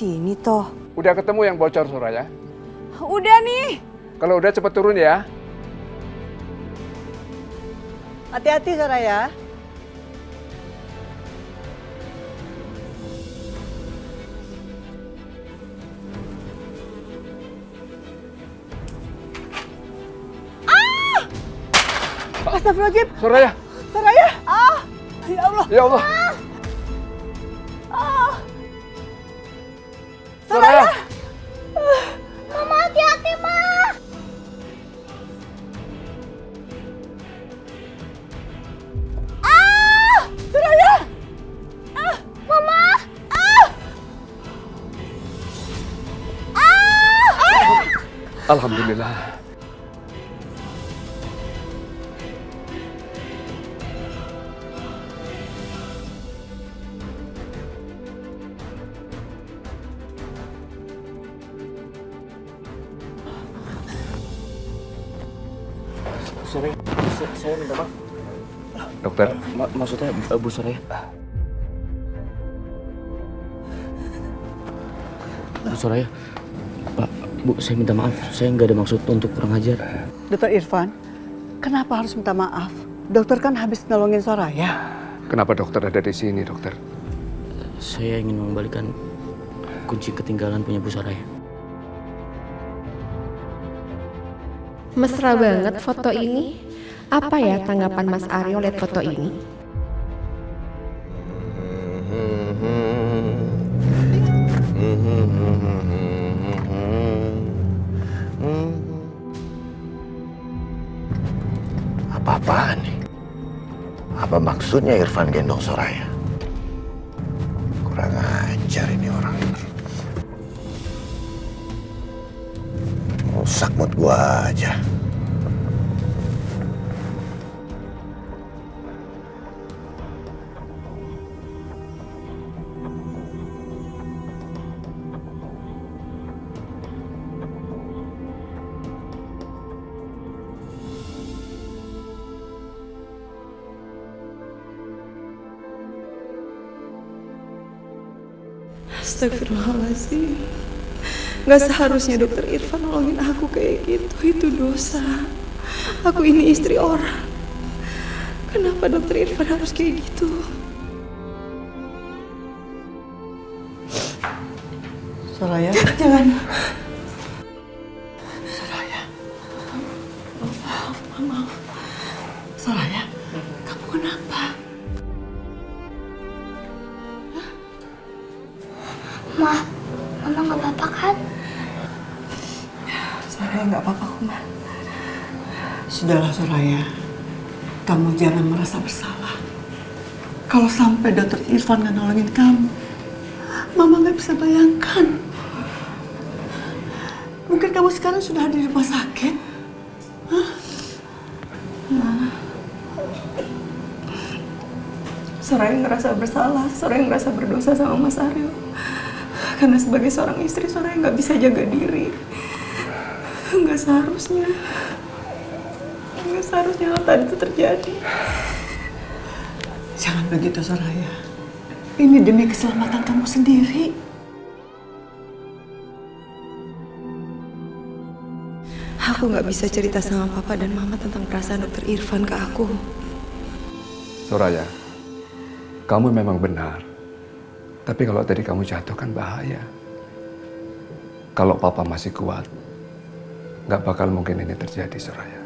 sini toh. Udah ketemu yang bocor Soraya? Udah nih. Kalau udah cepet turun ya. Hati-hati Soraya. Astagfirullahaladzim. Soraya. Soraya. Ya Allah. Ya Allah. Soraya. Mama hati-hati, Ma. Soraya. Mama. Alhamdulillah. Sorry, saya minta maaf. Dokter. Maksudnya Bu Soraya. Bu Soraya, Pak, Bu, saya minta maaf. Saya nggak ada maksud untuk kurang ajar. Dokter Irfan, kenapa harus minta maaf? Dokter kan habis nolongin Soraya. Kenapa dokter ada di sini, dokter? Saya ingin mengembalikan kunci ketinggalan punya Bu Soraya. Mesra banget foto ini. Apa ya tanggapan Mas Aryo lihat foto ini? Apa-apaan nih? Apa maksudnya Irfan gendong Soraya? Kurang ajar ini orang. Rusak mood gua aja. Astagfirullahaladzim. Gak seharusnya dokter Irfan nolongin aku kayak gitu. Itu dosa. Aku ini istri orang. Kenapa dokter Irfan harus kayak gitu? Soraya, jangan. Soraya. Maaf. Soraya, kamu kenapa? Ma, Mama nggak apa-apa kan? Soraya nggak apa-apa kok, Ma. Sudahlah Soraya, kamu jangan merasa bersalah. Kalau sampai dokter Irfan nggak nolongin kamu, Mama nggak bisa bayangkan. Mungkin kamu sekarang sudah ada di rumah sakit. Hah? Soraya ngerasa bersalah, Soraya ngerasa berdosa sama Mas Aryo. Karena sebagai seorang istri, Soraya nggak bisa jaga diri. Nggak seharusnya hal tadi itu terjadi. Jangan begitu Soraya. Ini demi keselamatan kamu sendiri. Aku nggak bisa cerita sama Papa dan Mama tentang perasaan dokter Irfan ke aku. Soraya, kamu memang benar. Tapi kalau tadi kamu jatuh kan bahaya. Kalau Papa masih kuat, nggak bakal mungkin ini terjadi, Soraya.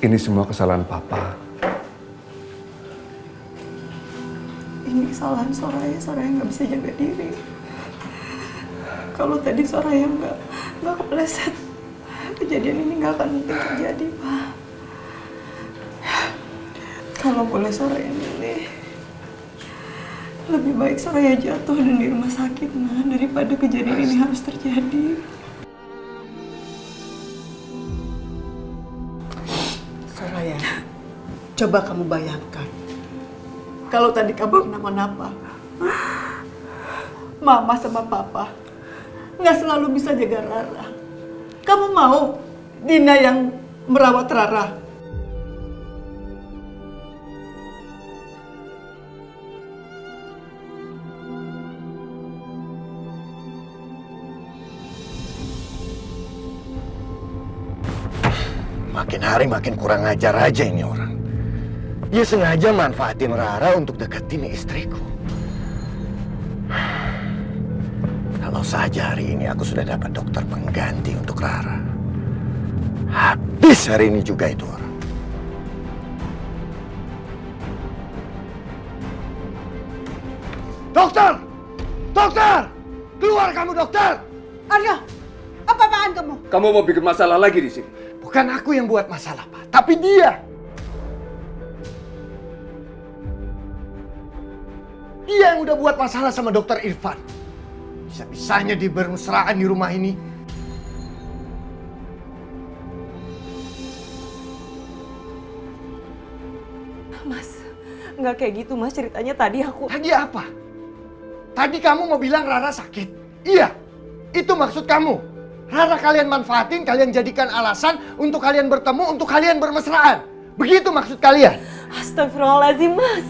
Ini semua kesalahan Papa. Ini kesalahan Soraya nggak bisa jaga diri. Kalau tadi Soraya nggak kepleset, kejadian ini nggak akan mungkin terjadi, Pak. Kalau boleh Soraya milih, lebih baik Soraya jatuh dan di rumah sakit, Ma, daripada kejadian ini harus terjadi. Soraya, coba kamu bayangkan. Kalau tadi kamu kenapa-napa, Mama sama Papa nggak selalu bisa jaga Rara. Kamu mau Dina yang merawat Rara? Makin hari makin kurang ajar aja ini orang. Dia sengaja manfaatin Rara untuk deketin istriku. Kalau saja hari ini aku sudah dapat dokter pengganti untuk Rara. Habis hari ini juga itu orang. Dokter! Dokter! Keluar kamu, dokter! Aryo, apa-apaan kamu? Kamu mau bikin masalah lagi di sini? Bukan aku yang buat masalah, Pak. Tapi dia. Dia yang udah buat masalah sama dokter Irfan. Bisa-bisanya dia bermesraan di rumah ini. Mas, nggak kayak gitu mas ceritanya tadi aku... Tadi apa? Tadi kamu mau bilang Rara sakit. Iya, itu maksud kamu. Rara kalian manfaatin, kalian jadikan alasan untuk kalian bertemu, untuk kalian bermesraan. Begitu maksud kalian? Astagfirullahaladzim mas.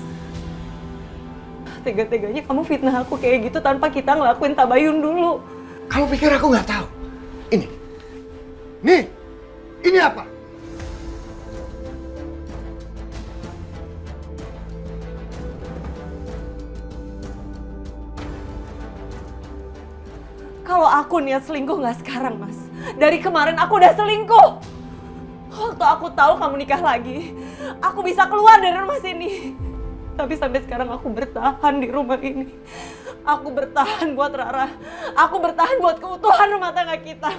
Tega-teganya kamu fitnah aku kayak gitu tanpa kita ngelakuin tabayun dulu. Kamu pikir aku nggak tahu? Ini. Nih, ini apa? Kalau aku niat selingkuh nggak sekarang mas. Dari kemarin aku udah selingkuh. Waktu aku tahu kamu nikah lagi, aku bisa keluar dari rumah sini. Tapi sampai sekarang aku bertahan di rumah ini. Aku bertahan buat Rara. Aku bertahan buat keutuhan rumah tangga kita.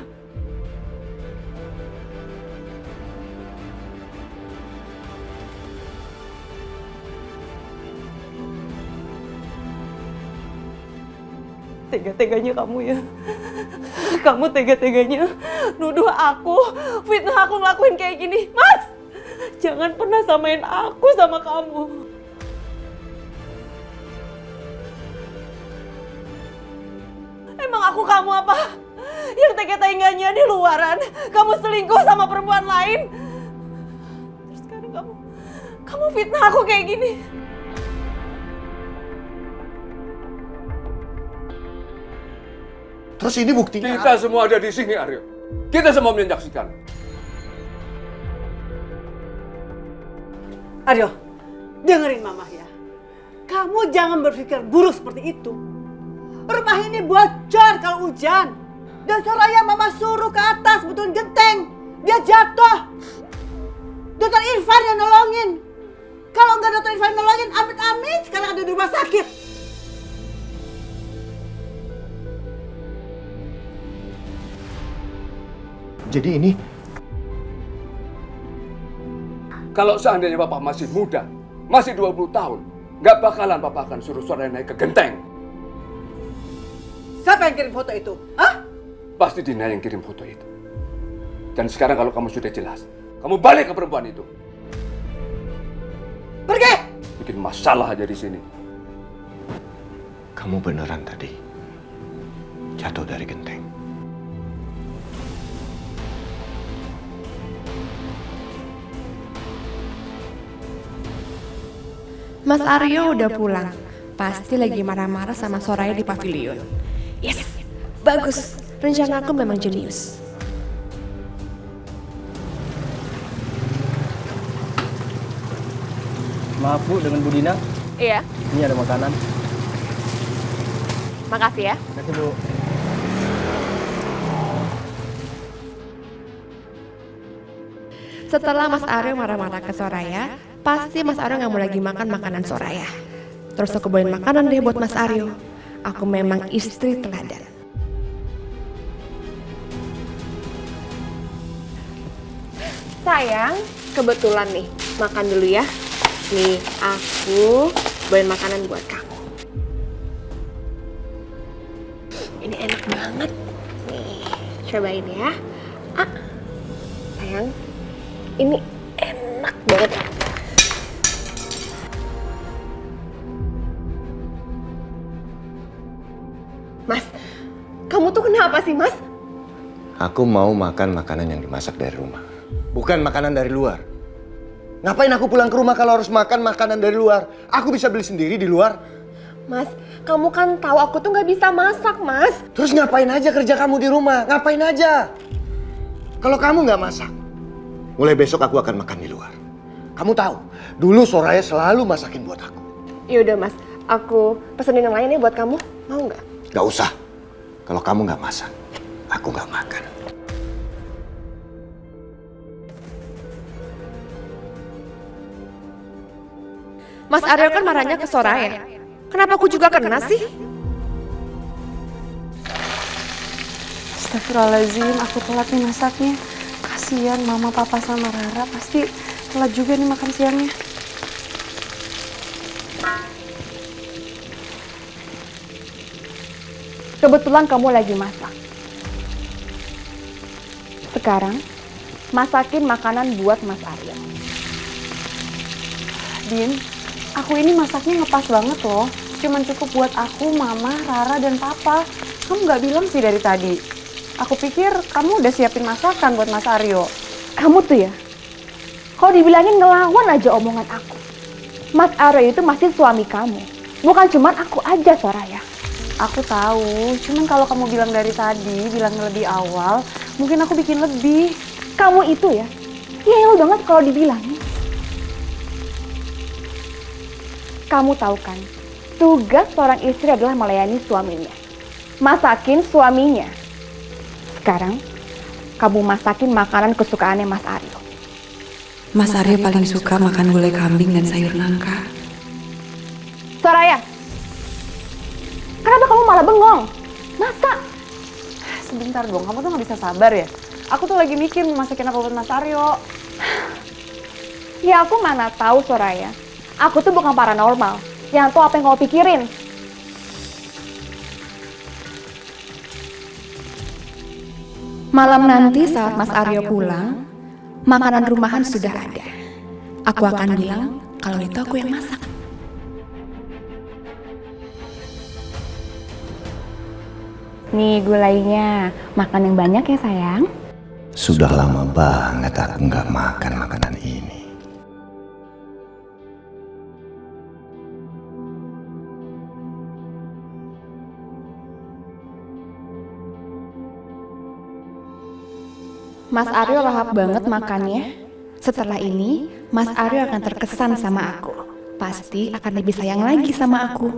Tega-teganya kamu ya. Kamu tega-teganya nuduh aku, fitnah aku ngelakuin kayak gini. Mas, jangan pernah samain aku sama kamu. Emang aku kamu apa? Yang tega-teganya di luaran, kamu selingkuh sama perempuan lain. Terus sekarang kamu fitnah aku kayak gini. Terus ini buktinya. Kita semua ada di sini, Aryo. Kita semua menyaksikan. Aryo, dengerin mama ya. Kamu jangan berpikir buruk seperti itu. Rumah ini bocor kalau hujan. Dan Soraya mama suruh ke atas betulin genteng. Dia jatuh. Dokter Irfan yang nolongin. Kalau nggak dokter Irfan nolongin, amit-amit sekarang ada di rumah sakit. Jadi ini. Kalau seandainya Bapak masih muda, masih 20 tahun, nggak bakalan Bapak akan suruh Soraya naik ke genteng. Siapa yang kirim foto itu? Hah? Pasti Dina yang kirim foto itu. Dan sekarang kalau kamu sudah jelas, kamu balik ke perempuan itu. Pergi! Bikin masalah aja di sini. Kamu beneran tadi jatuh dari genteng. Mas Aryo udah pulang. Pasti lagi marah-marah sama Soraya di pavilion. Yes, bagus. Rencana aku memang jenius. Maaf Bu, dengan Bu Dina. Iya, Ini ada makanan. makasih ya. Kasih Bu. Setelah Mas Aryo marah-marah ke Soraya, pasti Mas Aryo nggak mau lagi makan makanan Soraya. Terus aku bawain makanan deh buat Mas Aryo. Aku memang istri teladan. Sayang, kebetulan nih, makan dulu ya. Nih, aku bawain makanan buat kamu. Ini enak banget. Nih, cobain ya. Ah, sayang, ini enak banget. Mas, kamu tuh kenapa sih, Mas? Aku mau makan makanan yang dimasak dari rumah. Bukan makanan dari luar. Ngapain aku pulang ke rumah kalau harus makan makanan dari luar? Aku bisa beli sendiri di luar. Mas, kamu kan tahu aku tuh nggak bisa masak, Mas. Terus ngapain aja kerja kamu di rumah? Ngapain aja? Kalau kamu nggak masak, Mulai besok aku akan makan di luar. Kamu tahu, dulu Soraya selalu masakin buat aku. Yaudah mas, aku pesenin yang lain ya buat kamu. Mau nggak? Gak usah. Kalau kamu nggak masak, aku nggak makan. Mas Aryo kan marahnya ke Soraya. Kenapa aku juga kena sih? Astagfirullahaladzim, aku telat nih masaknya. Kasian mama, papa, sama Rara pasti telat juga nih makan siangnya. Kebetulan kamu lagi masak. Sekarang, masakin makanan buat Mas Aryo. Din, aku ini masaknya ngepas banget loh. Cuman cukup buat aku, mama, Rara, dan papa. Kamu nggak bilang sih dari tadi. Aku pikir kamu udah siapin masakan buat Mas Aryo. Kamu tuh ya, kalau dibilangin ngelawan aja omongan aku. Mas Aryo itu masih suami kamu. Bukan cuman aku aja, Soraya. Aku tahu, cuman kalau kamu bilang dari tadi, bilangnya lebih awal, mungkin aku bikin lebih. Kamu itu ya, ngeyel banget kalau dibilangin. Kamu tahu kan, tugas seorang istri adalah melayani suaminya. Masakin suaminya. Sekarang, kamu masakin makanan kesukaannya Mas Aryo. Mas Aryo paling suka makan gulai kambing dan sayur nangka. Soraya, kenapa kamu malah bengong? Masak. Sebentar dong, kamu tuh nggak bisa sabar ya? Aku tuh lagi mikir mau masakin apa buat Mas Aryo. Ya aku mana tahu, Soraya. Aku tuh bukan paranormal. Yang tahu apa yang kamu pikirin. Malam nanti saat Mas Aryo pulang, makanan rumahan sudah ada. Aku akan bilang kalau itu aku yang masak. Nih gulainya, makan yang banyak ya sayang. Sudah lama banget aku nggak makan makanan ini. Mas Aryo lahap banget makannya. Setelah ini, Mas Aryo akan terkesan sama aku. Pasti akan lebih sayang lagi sama aku.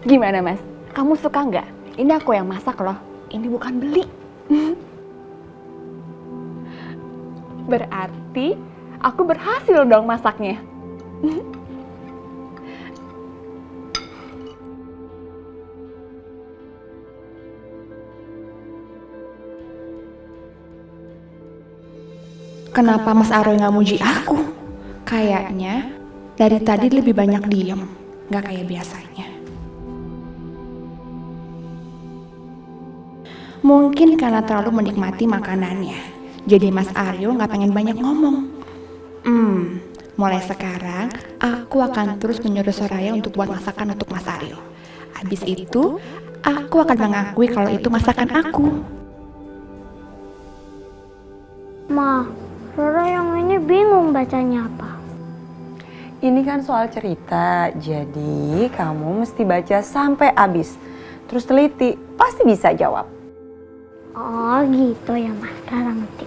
Gimana Mas? Kamu suka nggak? Ini aku yang masak loh. Ini bukan beli. Berarti aku berhasil dong masaknya. Kenapa Mas Aryo nggak muji aku? Kayaknya dari tadi lebih banyak diem, nggak kayak biasanya. Mungkin karena terlalu menikmati makanannya, jadi Mas Aryo nggak pengen banyak ngomong. Mulai sekarang aku akan terus menyuruh Soraya untuk buat masakan untuk Mas Aryo. Habis itu, aku akan mengakui kalau itu masakan aku. Ma, Rara yang ini bingung bacanya apa. Ini kan soal cerita, jadi kamu mesti baca sampai habis. Terus teliti, pasti bisa jawab. Oh gitu ya Mas, Rara ngerti.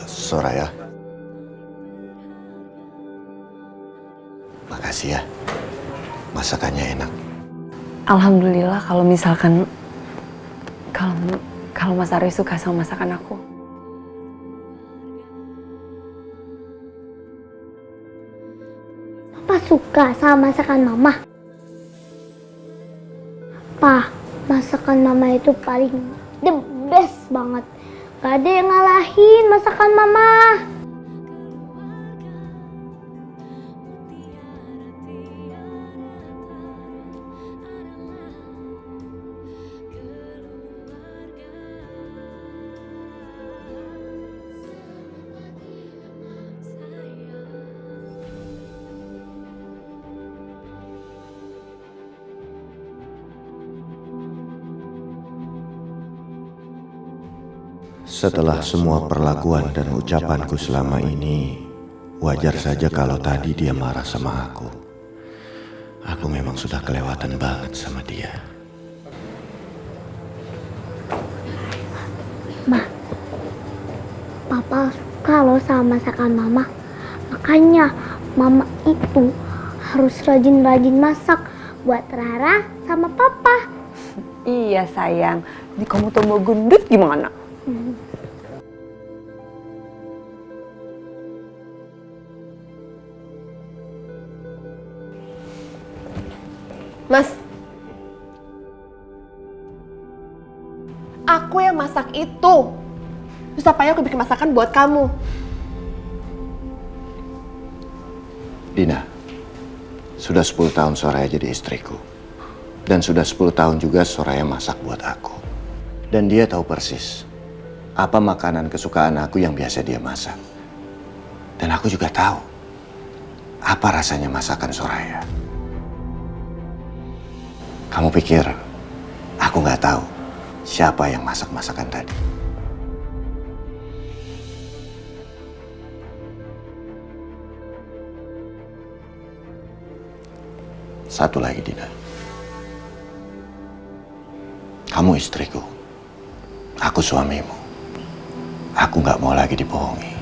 Soraya, makasih ya, masakannya enak. Alhamdulillah kalau misalkan kalau Mas Aryo suka sama masakan aku. Papa suka sama masakan Mama. Pa, masakan Mama itu paling the best banget. Gak ada yang ngalahin masakan Mama. Setelah semua perlakuan dan ucapanku selama ini, wajar saja kalau tadi dia marah sama aku. Aku memang sudah kelewatan banget sama dia. Papa suka loh sama masakan Mama. Makanya Mama itu harus rajin-rajin masak buat Rara sama Papa. Iya sayang, ini kamu tuh mau gendut gimana? Mas, aku yang masak itu. Terus apanya aku bikin masakan buat kamu? Dina, sudah 10 tahun Soraya jadi istriku. Dan sudah 10 tahun juga Soraya masak buat aku. Dan dia tahu persis apa makanan kesukaan aku yang biasa dia masak. Dan aku juga tahu apa rasanya masakan Soraya. Kamu pikir aku nggak tahu siapa yang masak masakan tadi? Satu lagi, Dina. Kamu istriku. Aku suamimu. Aku nggak mau lagi dibohongi.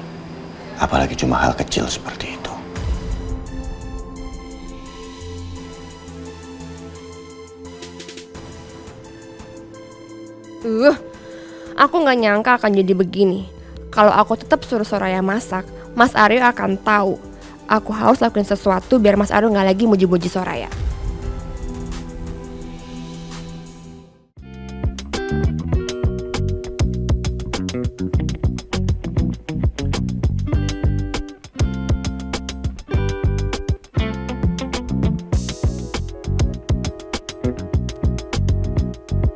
Apalagi cuma hal kecil seperti itu. Aku nggak nyangka akan jadi begini. Kalau aku tetap suruh Soraya masak, Mas Aryo akan tahu. Aku harus lakuin sesuatu biar Mas Aryo nggak lagi muji-muji Soraya.